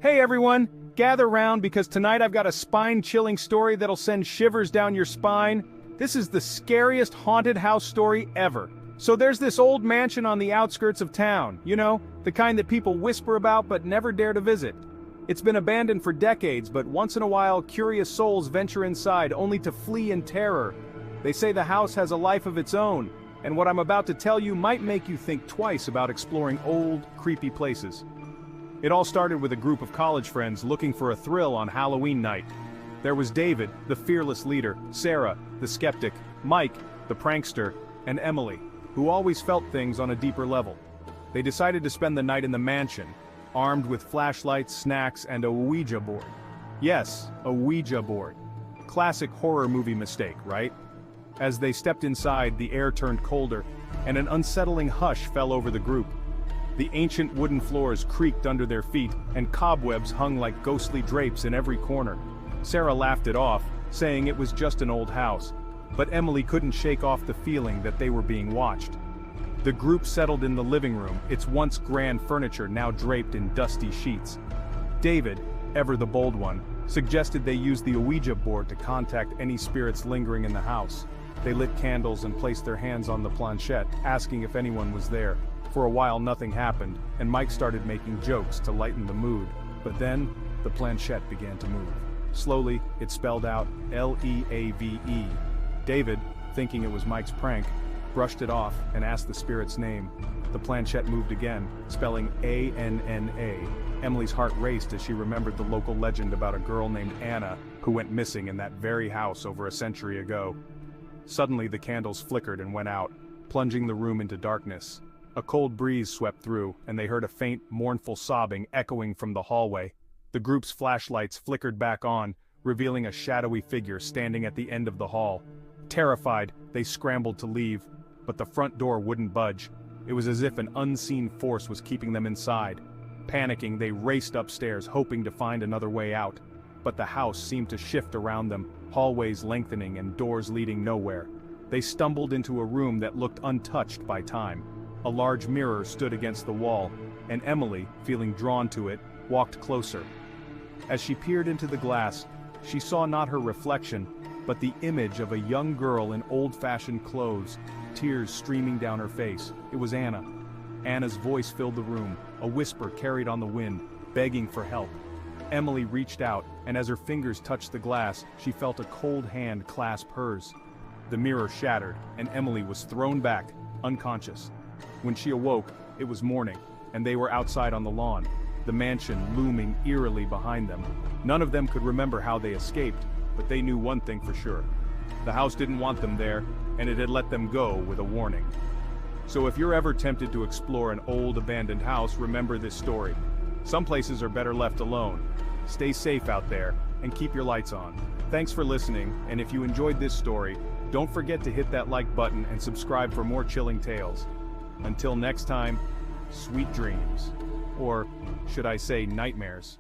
Hey everyone, gather round because tonight I've got a spine-chilling story that'll send shivers down your spine. This is the scariest haunted house story ever. So there's this old mansion on the outskirts of town, you know, the kind that people whisper about but never dare to visit. It's been abandoned for decades, but once in a while curious souls venture inside only to flee in terror. They say the house has a life of its own, and what I'm about to tell you might make you think twice about exploring old, creepy places. It all started with a group of college friends looking for a thrill on Halloween night. There was David, the fearless leader, Sarah, the skeptic, Mike, the prankster, and Emily, who always felt things on a deeper level. They decided to spend the night in the mansion, armed with flashlights, snacks, and a Ouija board. Yes, a Ouija board. Classic horror movie mistake, right? As they stepped inside, the air turned colder, and an unsettling hush fell over the group. The ancient wooden floors creaked under their feet, and cobwebs hung like ghostly drapes in every corner. Sarah laughed it off, saying it was just an old house, but Emily couldn't shake off the feeling that they were being watched. The group settled in the living room, its once grand furniture now draped in dusty sheets. David, ever the bold one, suggested they use the Ouija board to contact any spirits lingering in the house. They lit candles and placed their hands on the planchette, asking if anyone was there. For a while nothing happened, and Mike started making jokes to lighten the mood. But then, the planchette began to move. Slowly, it spelled out L-E-A-V-E. David, thinking it was Mike's prank, brushed it off and asked the spirit's name. The planchette moved again, spelling A-N-N-A. Emily's heart raced as she remembered the local legend about a girl named Anna who went missing in that very house over a century ago. Suddenly the candles flickered and went out, plunging the room into darkness. A cold breeze swept through, and they heard a faint, mournful sobbing echoing from the hallway. The group's flashlights flickered back on, revealing a shadowy figure standing at the end of the hall. Terrified, they scrambled to leave, but the front door wouldn't budge. It was as if an unseen force was keeping them inside. Panicking, they raced upstairs, hoping to find another way out. But the house seemed to shift around them, hallways lengthening and doors leading nowhere. They stumbled into a room that looked untouched by time. A large mirror stood against the wall, and Emily, feeling drawn to it, walked closer. As she peered into the glass, she saw not her reflection, but the image of a young girl in old-fashioned clothes, tears streaming down her face. It was Anna. Anna's voice filled the room, a whisper carried on the wind, begging for help. Emily reached out, and as her fingers touched the glass, she felt a cold hand clasp hers. The mirror shattered, and Emily was thrown back, unconscious. When she awoke, it was morning, and they were outside on the lawn, the mansion looming eerily behind them. None of them could remember how they escaped, but they knew one thing for sure. The house didn't want them there, and it had let them go with a warning. So if you're ever tempted to explore an old abandoned house, remember this story. Some places are better left alone. Stay safe out there, and keep your lights on. Thanks for listening, and if you enjoyed this story, don't forget to hit that like button and subscribe for more chilling tales. Until next time, sweet dreams. Or should I say nightmares.